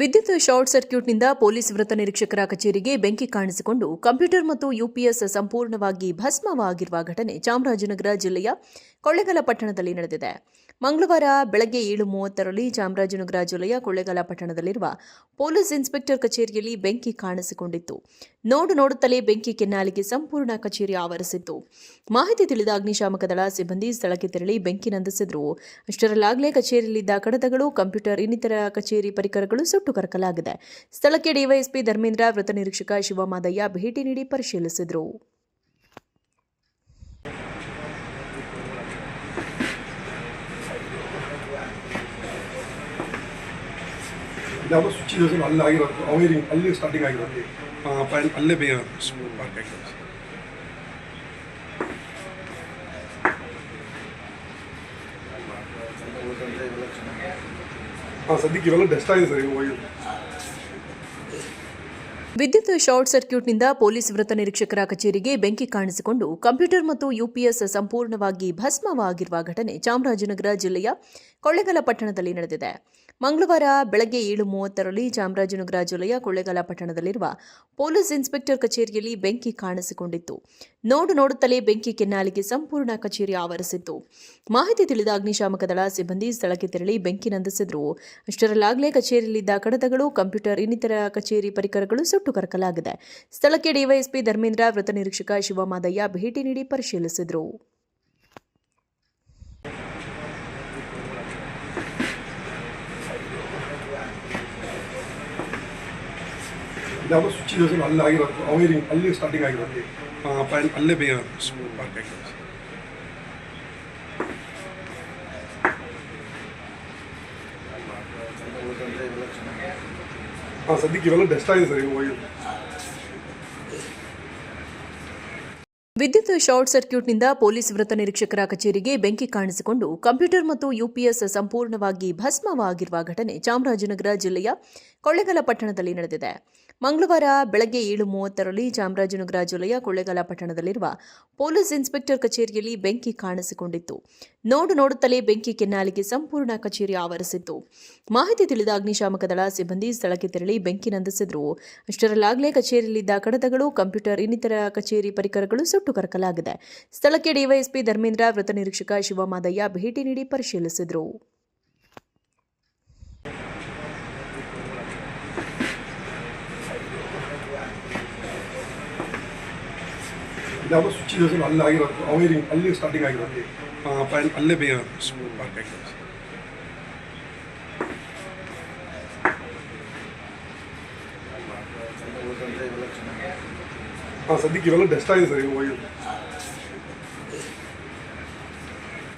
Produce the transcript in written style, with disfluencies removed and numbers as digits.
ವಿದ್ಯುತ್ ಶಾರ್ಟ್ ಸರ್ಕ್ಯೂಟ್ನಿಂದ ಪೊಲೀಸ್ ವೃತ್ತ ನಿರೀಕ್ಷಕರ ಕಚೇರಿಗೆ ಬೆಂಕಿ ಕಾಣಿಸಿಕೊಂಡು ಕಂಪ್ಯೂಟರ್ ಮತ್ತು ಯುಪಿಎಸ್ ಸಂಪೂರ್ಣವಾಗಿ ಭಸ್ಮವಾಗಿರುವ ಘಟನೆ ಚಾಮರಾಜನಗರ ಜಿಲ್ಲೆಯ ಕೊಳ್ಳೇಗಾಲ ಪಟ್ಟಣದಲ್ಲಿ ನಡೆದಿದೆ. ಮಂಗಳವಾರ ಬೆಳಗ್ಗೆ 7:30ರಲ್ಲಿ ಚಾಮರಾಜನಗರ ಜಿಲ್ಲೆಯ ಕೊಳ್ಳೇಗಾಲ ಪಟ್ಟಣದಲ್ಲಿರುವ ಪೊಲೀಸ್ ಇನ್ಸ್ಪೆಕ್ಟರ್ ಕಚೇರಿಯಲ್ಲಿ ಬೆಂಕಿ ಕಾಣಿಸಿಕೊಂಡಿತ್ತು. ನೋಡುತ್ತಲೇ ಬೆಂಕಿ ಕೆನ್ನಾಲಿಗೆ ಸಂಪೂರ್ಣ ಕಚೇರಿ ಆವರಿಸಿತ್ತು. ಮಾಹಿತಿ ತಿಳಿದ ಅಗ್ನಿಶಾಮಕ ದಳ ಸಿಬ್ಬಂದಿ ಸ್ಥಳಕ್ಕೆ ತೆರಳಿ ಬೆಂಕಿ ನಂದಿಸಿದ್ರು. ಅಷ್ಟರಲ್ಲಾಗಲೇ ಕಚೇರಿಯಲ್ಲಿದ್ದ ಕಡತಗಳು, ಕಂಪ್ಯೂಟರ್ ಇನ್ನಿತರ ಕಚೇರಿ ಪರಿಕರಗಳು ಸುಟ್ಟು ಕರಕಲಾಗಿದೆ. ಸ್ಥಳಕ್ಕೆ ಡಿವೈಎಸ್ಪಿ ಧರ್ಮೇಂದ್ರ, ವೃತ್ತ ನಿರೀಕ್ಷಕ ಶಿವಮಾದಯ್ಯ ಭೇಟಿ ನೀಡಿ ಪರಿಶೀಲಿಸಿದರು. ಯಾವುದೋ ಸ್ವಿಚ್ ಇದೆ ಅಲ್ಲಿ ಆಗಿರೋದು, ವೈರಿಂಗ್ ಅಲ್ಲಿ ಸ್ಟಾರ್ಟಿಂಗ್ ಆಗಿರೋದು, ಅಲ್ಲೇ ಬೇಗ ಪಾರ್ಕ್ ಆಗಿರೋದು. ಸದ್ಯಕ್ಕೆ ಇವೆಲ್ಲ ಡೆಸ್ಟ್ ಆಗಿದೆ ಸರ್. ವಿದ್ಯುತ್ ಶಾರ್ಟ್ ಸರ್ಕ್ಯೂಟ್ನಿಂದ ಪೊಲೀಸ್ ವೃತ್ತ ನಿರೀಕ್ಷಕರ ಕಚೇರಿಗೆ ಬೆಂಕಿ ಕಾಣಿಸಿಕೊಂಡು ಕಂಪ್ಯೂಟರ್ ಮತ್ತು ಯುಪಿಎಸ್ ಸಂಪೂರ್ಣವಾಗಿ ಭಸ್ಮವಾಗಿರುವ ಘಟನೆ ಚಾಮರಾಜನಗರ ಜಿಲ್ಲೆಯ ಕೊಳ್ಳೇಗಾಲ ಪಟ್ಟಣದಲ್ಲಿ ನಡೆದಿದೆ. ಮಂಗಳವಾರ ಬೆಳಗ್ಗೆ 7:30ರಲ್ಲಿ ಚಾಮರಾಜನಗರ ಜಿಲ್ಲೆಯ ಕೊಳ್ಳೇಗಾಲ ಪಟ್ಟಣದಲ್ಲಿರುವ ಪೊಲೀಸ್ ಇನ್ಸ್ಪೆಕ್ಟರ್ ಕಚೇರಿಯಲ್ಲಿ ಬೆಂಕಿ ಕಾಣಿಸಿಕೊಂಡಿತ್ತು. ನೋಡುತ್ತಲೇ ಬೆಂಕಿ ಕೆನ್ನಾಲಿಗೆ ಸಂಪೂರ್ಣ ಕಚೇರಿ ಆವರಿಸಿತ್ತು. ಮಾಹಿತಿ ತಿಳಿದ ಅಗ್ನಿಶಾಮಕ ದಳ ಸಿಬ್ಬಂದಿ ಸ್ಥಳಕ್ಕೆ ತೆರಳಿ ಬೆಂಕಿ ನಂದಿಸಿದ್ರು. ಅಷ್ಟರಲ್ಲಾಗಲೇ ಕಚೇರಿಯಲ್ಲಿದ್ದ ಕಡತಗಳು, ಕಂಪ್ಯೂಟರ್ ಇನ್ನಿತರ ಕಚೇರಿ ಪರಿಕರಗಳು ಸುಟ್ಟು ಕರಕಲಾಗಿದೆ. ಸ್ಥಳಕ್ಕೆ ಡಿವೈಎಸ್ಪಿ ಧರ್ಮೇಂದ್ರ, ವೃತ್ತ ನಿರೀಕ್ಷಕ ಶಿವಮಾದಯ್ಯ ಭೇಟಿ ನೀಡಿ ಪರಿಶೀಲಿಸಿದರು. ಯಾವುದೋ ಸ್ವಿಚ್ ಇದೆ ಸರ್ ಅಲ್ಲಿ ಆಗಿರೋದು, ವೈರಿಂಗ್ ಅಲ್ಲಿ ಸ್ಟಾರ್ಟಿಂಗ್ ಆಗಿರೋದು, ಅಲ್ಲೇ ಬೇಗ ಪಾರ್ಕ್ ಆಗಿರೋದು. ಸದ್ಯಕ್ಕೆ ಇವೆಲ್ಲ ಡೆಸ್ಟ್ ಆಗಿದೆ ಸರ್. ವಿದ್ಯುತ್ ಶಾರ್ಟ್ ಸರ್ಕ್ಯೂಟ್ನಿಂದ ಪೊಲೀಸ್ ವೃತ್ತ ನಿರೀಕ್ಷಕರ ಕಚೇರಿಗೆ ಬೆಂಕಿ ಕಾಣಿಸಿಕೊಂಡು ಕಂಪ್ಯೂಟರ್ ಮತ್ತು ಯುಪಿಎಸ್ ಸಂಪೂರ್ಣವಾಗಿ ಭಸ್ಮವಾಗಿರುವ ಘಟನೆ ಚಾಮರಾಜನಗರ ಜಿಲ್ಲೆಯ ಕೊಳ್ಳೇಗಾಲ ಪಟ್ಟಣದಲ್ಲಿ ನಡೆದಿದೆ. ಮಂಗಳವಾರ ಬೆಳಗ್ಗೆ 7:30ರಲ್ಲಿ ಚಾಮರಾಜನಗರ ಜಿಲ್ಲೆಯ ಕೊಳ್ಳೇಗಾಲ ಪಟ್ಟಣದಲ್ಲಿರುವ ಪೊಲೀಸ್ ಇನ್ಸ್ಪೆಕ್ಟರ್ ಕಚೇರಿಯಲ್ಲಿ ಬೆಂಕಿ ಕಾಣಿಸಿಕೊಂಡಿತ್ತು. ನೋಡುತ್ತಲೇ ಬೆಂಕಿ ಕೆನ್ನಾಲಿಗೆ ಸಂಪೂರ್ಣ ಕಚೇರಿ ಆವರಿಸಿತ್ತು. ಮಾಹಿತಿ ತಿಳಿದ ಅಗ್ನಿಶಾಮಕ ದಳ ಸಿಬ್ಬಂದಿ ಸ್ಥಳಕ್ಕೆ ತೆರಳಿ ಬೆಂಕಿ ನಂದಿಸಿದ್ರು. ಅಷ್ಟರಲ್ಲಾಗಲೇ ಕಚೇರಿಯಲ್ಲಿದ್ದ ಕಡತಗಳು, ಕಂಪ್ಯೂಟರ್ ಇನ್ನಿತರ ಕಚೇರಿ ಪರಿಕರಗಳು ಸುಟ್ಟು ಕರಕಲಾಗಿದೆ. ಸ್ಥಳಕ್ಕೆ ಡಿವೈಎಸ್ಪಿ ಧರ್ಮೇಂದ್ರ, ವೃತ್ತ ನಿರೀಕ್ಷಕ ಶಿವಮಾದಯ್ಯ ಭೇಟಿ ನೀಡಿ ಪರಿಶೀಲಿಸಿದರು. ಯಾವುದೋ ಸ್ವಿಚ್ ಇದೆ ಸರ್ ಅಲ್ಲಿ ಆಗಿರೋದು, ವೈರಿಂಗ್ ಅಲ್ಲಿ ಸ್ಟಾರ್ಟಿಂಗ್ ಆಗಿರೋದು, ಅಲ್ಲೇ ಬೇಗ ಪಾರ್ಕ್ ಆಗಿರೋದು. ಸದ್ಯಕ್ಕೆ ಇವೆಲ್ಲ ಡೆಸ್ಟ್ ಆಗಿದೆ ಸರ್.